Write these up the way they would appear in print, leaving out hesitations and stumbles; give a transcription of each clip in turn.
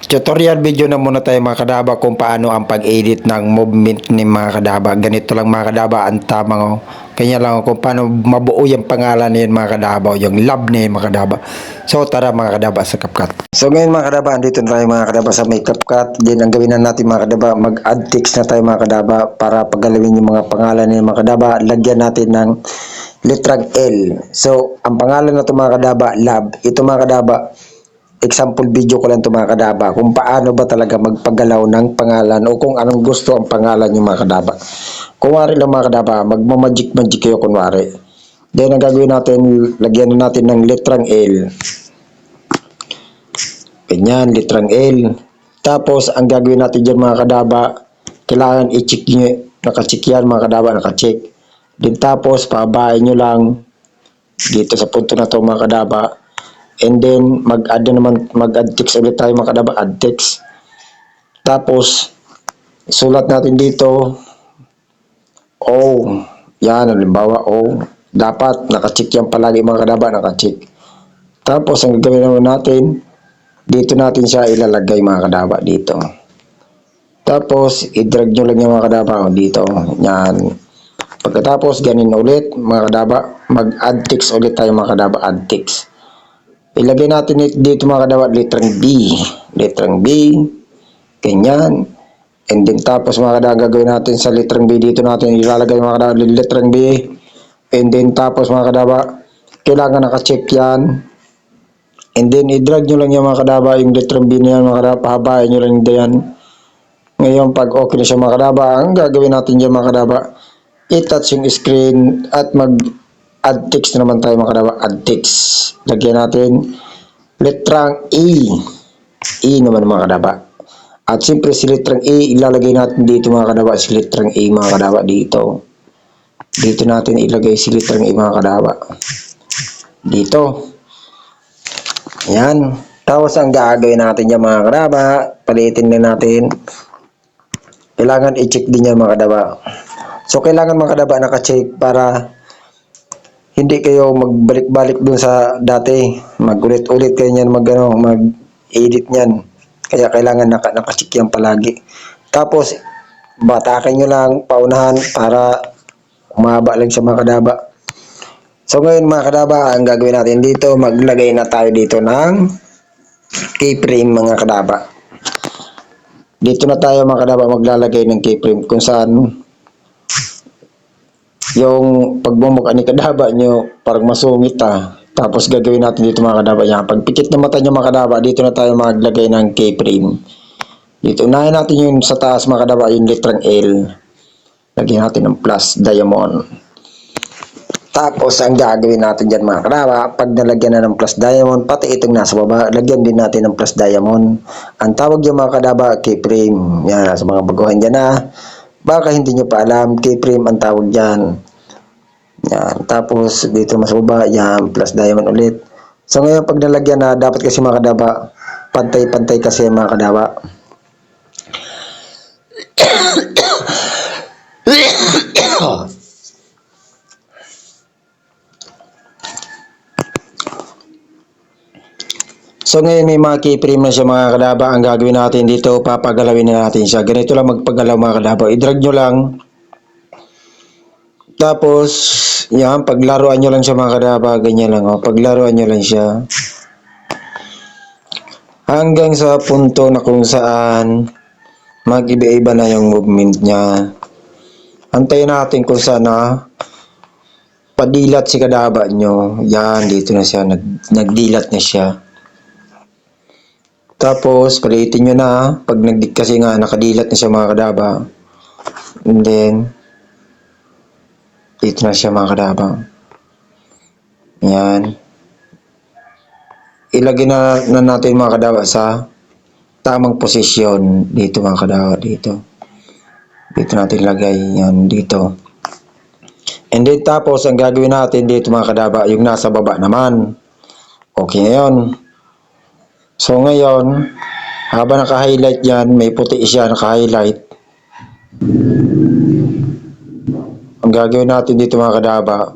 Tutorial video na muna tayo mga kadaba kung paano ang pag-edit ng movement ni mga kadaba. Ganito lang mga kadaba ang tamang kanya lang kung paano mabuo yung pangalan niyan mga kadaba, yung love niya mga kadaba. So tara mga kadaba sa CapCut. So ngayon mga kadaba, andito na tayo mga kadaba sa may CapCut. Then ang gawin na natin mga kadaba, mag-add text na tayo mga kadaba para paggalawin yung mga pangalan niya mga kadaba. Lagyan natin ng letrang L. So ang pangalan na ito mga kadaba, love. Ito mga kadaba, example video ko lang ito mga kadaba kung paano ba talaga magpagalaw ng pangalan o kung anong gusto ang pangalan yung mga kadaba. Kunwari lang mga kadaba, magmamagic kayo kunwari. Then ang gagawin natin, lagyan na natin ng letrang L. Ganyan, letrang L. Tapos ang gagawin natin dyan mga kadaba, kailangan i-check nyo, naka-check yan mga kadaba, naka-check. Then tapos pababain nyo lang dito sa punto na to mga kadaba. And then, mag-add text ulit tayo mga kadaba, add text. Tapos, sulat natin dito, O. Yan, halimbawa, O. Dapat, nakacheck yan palagi mga kadaba, nakacheck. Tapos, ang gagawin naman natin, dito natin siya ilalagay mga kadaba, dito. Tapos, i-drag nyo lang yung mga kadaba, dito. Yan. Pagkatapos, ganin ulit, mga kadaba, mag-add text ulit tayo mga kadaba, add text. Ilagay natin dito mga kadaba, letrang B. Letrang B. Ganyan. And then tapos mga kadaba, gagawin natin sa letrang B, dito natin ilalagay mga kadaba, letrang B. And then tapos mga kadaba, kailangan naka-check yan. And then i-drag nyo lang yung mga kadaba, yung letrang B na yan mga kadaba, pahabain nyo lang yan. Ngayon pag okay na siya mga kadaba, ang gagawin natin dyan mga kadaba, i-touch yung screen at add text na naman tayo mga kadaba, add text. Lagyan natin letrang E. E naman mga kadaba. At siyempre si letrang E, ilalagay natin dito mga kadaba, si letrang E mga kadaba dito. Dito natin ilagay si letrang E mga kadaba. Dito. Yan. Tapos ang gagawin natin yan mga kadaba, palitin na natin. Kailangan i-check din yan mga kadaba. So kailangan mga kadaba naka-check para hindi kayo magbalik-balik dun sa dati. Magulit-ulit kayo niyan mag-edit niyan. Kaya kailangan naka-check yan palagi. Tapos, batakin nyo lang, paunahan para umaba lang siya mga kadaba. So ngayon mga kadaba, ang gagawin natin dito, maglagay na tayo dito ng keyframe mga kadaba. Dito na tayo mga kadaba maglalagay ng keyframe kung saan yung pagmumukha ni kadaba nyo parang masungit tapos gagawin natin dito mga kadaba yan. Pag pikit na mata nyo mga kadaba, dito na tayo maglagay ng keyframe. Dito unahin natin yung sa taas mga kadaba, yung letrang L. Lagyan natin ng plus diamond. Tapos ang gagawin natin dyan mga kadaba, pag nalagyan na ng plus diamond, pati itong nasa baba, lagyan din natin ng plus diamond. Ang tawag yung mga kadaba, keyframe. Yan, sa mga baguhan dyan baka hindi nyo pa alam, keyframe ang tawag dyan. Yan. Tapos dito mas baba, yan, plus diamond ulit. So ngayon pag nalagyan na, dapat kasi mga kadaba, pantay-pantay kasi mga kadaba. So ngayon may mga keyframe na siya mga kadaba. Ang gagawin natin dito, papagalawin na natin siya. Ganito lang magpagalaw mga kadaba. I-drag nyo lang. Tapos, yan, paglaruan nyo lang siya mga kadaba. Ganyan lang, paglaruan nyo lang siya. Hanggang sa punto na kung saan mag-iba-iba na yung movement niya. Antayin natin kung saan padilat si kadaba nyo. Yan, dito na siya. Nagdilat na siya. Tapos, palitin nyo na. Pag kasi nga, nakadilat na siya mga kadaba. And then, dito na siya mga kadaba. Yan. Ilagay na natin mga kadaba sa tamang posisyon. Dito mga kadaba. Dito. Dito natin ilagay. Yan. Dito. And then, tapos, ang gagawin natin dito mga kadaba, yung nasa baba naman. Okay na yun. So ngayon, habang naka-highlight yan, may puti siya naka-highlight. Ang gagawin natin dito mga kadaba,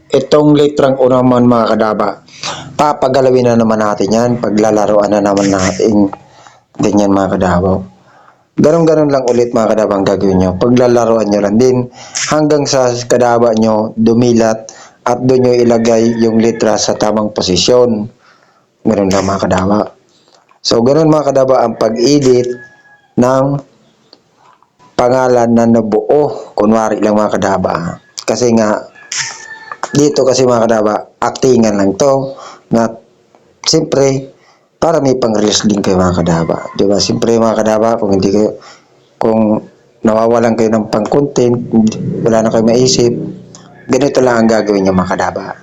itong letrang O naman mga kadaba, papagalawin na naman natin yan, paglalaroan na naman natin. Ganyan mga kadabaw. Ganon-ganon lang ulit mga kadaba ang gagawin nyo. Paglalaroan nyo lang din hanggang sa kadaba nyo dumilat at doon nyo ilagay yung litra sa tamang posisyon. Ganon lang mga kadaba. So ganon mga kadaba ang pag-edit ng pangalan na nabuo. Kunwari lang mga kadaba. Kasi nga dito kasi mga kadaba, actingan lang to na siyempre para may pang-release din kayo mga kadaba. Diba? Siyempre mga kadaba, kung nawawalan kayo ng pang-content, wala na kayo maisip, ganito lang ang gagawin nyo mga kadaba.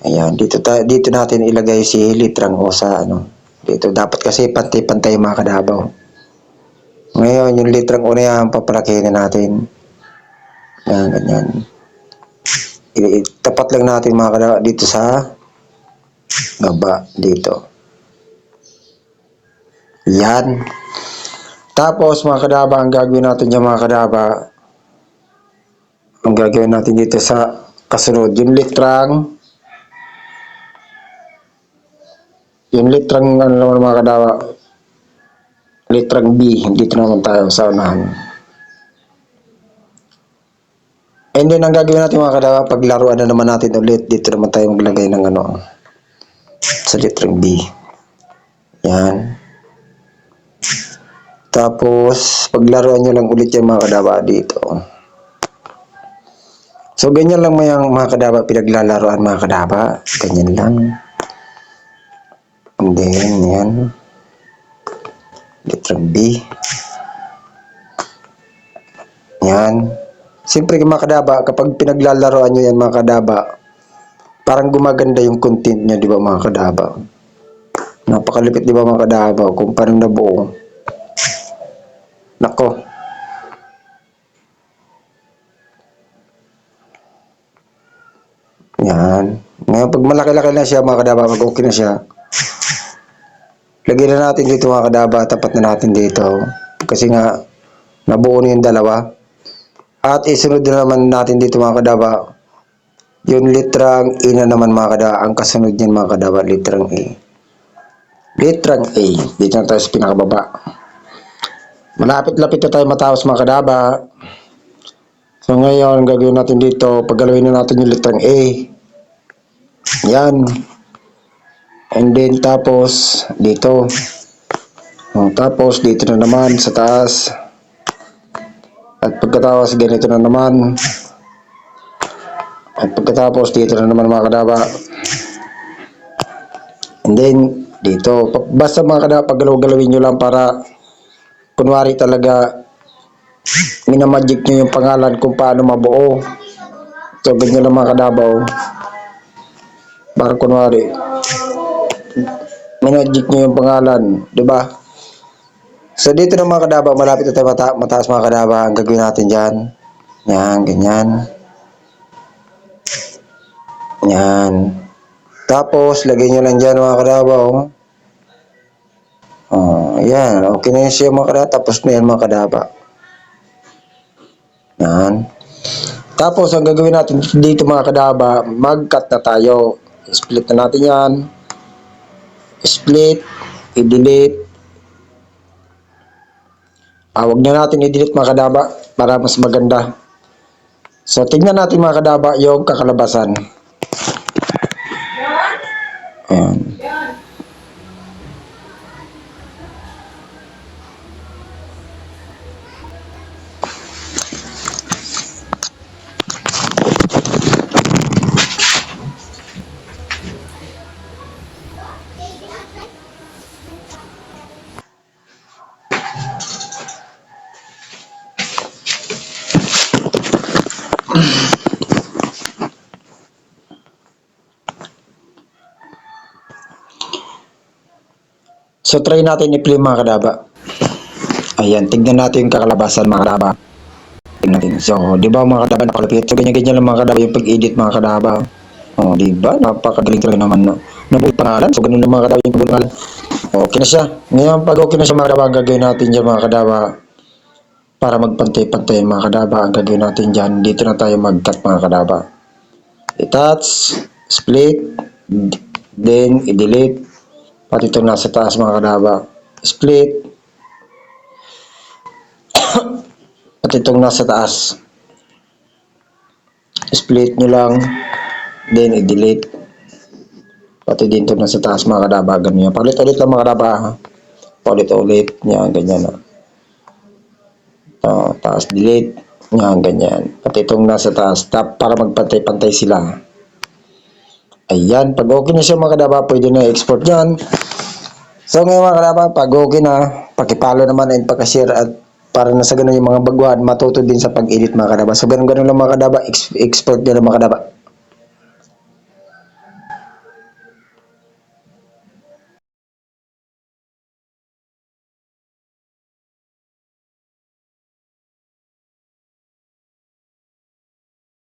Ayan, dito natin ilagay si litrang O sa ano. Dito dapat kasi pantay-pantay mga kadabaw. Ngayon, yung litrang O na yan, papalakihin na natin. Ayan, ganyan. Tapat lang natin mga kadabaw dito sa baba, dito. Yan. Tapos mga kadaba, ang gagawin natin dyan mga kadaba, ang gagawin natin dito sa kasunod, yung litrang ano naman mga kadaba, litrang B, dito naman tayo sa unahan. And then ang gagawin natin mga kadaba, paglaruan na naman natin ulit, dito naman tayo maglagay ng ano, sa litrang B. Yan. Tapos, paglaruan nyo lang ulit yung mga kadaba dito. So, ganyan lang mga kadaba, pinaglalaruan mga kadaba. Ganyan lang. And then, yan. Litrang B. Yan. Siyempre mga kadaba, kapag pinaglalaroan nyo yan mga kadaba, parang gumaganda yung content nyo, di ba mga kadaba? Napakalipit di ba mga kadaba, kung parang nabuo. Nako. Yan. Ngayon, pag malaki-laki na siya mga kadaba, pag okay na siya, lagyan na natin dito mga kadaba, tapat na natin dito. Kasi nga, nabuo na yung dalawa. At isunod na naman natin dito mga kadaba, yung litrang E na naman mga kadaba, ang kasunod niyan mga kadaba, litrang E. Litrang A, dito na tayo sa pinakababa. Malapit-lapit na tayo matapos mga kadaba. So ngayon, gagawin natin dito, paggalawin na natin yung litrang A. Yan. And then tapos, dito. Tapos, dito na naman sa taas. At pagkatapos, ganito na naman. At pagkatapos, dito na naman mga kadaba. And then, dito. Basta mga kadaba, paggalaw-galawin nyo lang para kunwari talaga minamagic nyo yung pangalan kung paano mabuo. So, ganyan lang mga kadabaw. Para kunwari minamagic nyo yung pangalan. Diba? So, dito na mga kadabaw, malapit na tayo mataas mga kadabaw. Ang gagawin natin dyan. Yan, ganyan. Yan. Tapos, lagay nyo lang dyan mga kadabaw. Yan. Okay na yun siya mga kadabaw. Tapos na yan mga kadabaw. Yan. Tapos, ang gagawin natin dito mga kadaba, mag-cut na tayo. Split na natin yan. Split. I-delete. Huwag na natin i-delete mga kadaba para mas maganda. So, tingnan natin mga kadaba yung kakalabasan. Ayan. So, try natin i-play mga kadaba. Ayan, tingnan natin yung kakalabasan mga kadaba. Tingnan natin. So, di ba mga kadaba nakalapit? So, ganyan-ganyan lang mga kadaba yung pag-edit mga kadaba. Di ba? Napakagaling talaga naman, no? Nabuhay pangalan. So, ganun lang mga kadaba yung pangalan. Okay na siya. Ngayon, pag okay na siya mga kadaba, ang gagawin natin dyan mga kadaba. Para magpantay-pantay mga kadaba, ang gagawin natin dyan. Dito na tayo mag-cut mga kadaba. I-touch, split, then i-delete. Pati ito nasa taas mga kadaba. split, at itong nasa taas. Split nyo lang, then i-delete. Pati dito nasa taas mga kadaba, ganyan. Paulit-ulit lang mga kadaba. Paulit-ulit, yan, ganyan. Taas, delete, yan, ganyan. Pati itong nasa taas, para magpantay-pantay sila. Ayan, pag okay na siya mga kadaba, pwede na i-export yan. So ngayon mga kadaba, pag okay na, pakipalo naman and pakashare at para na sa ganun yung mga baguhan, matuto din sa pag-edit mga kadaba. So ganun lang mga kadaba, export din mga kadaba.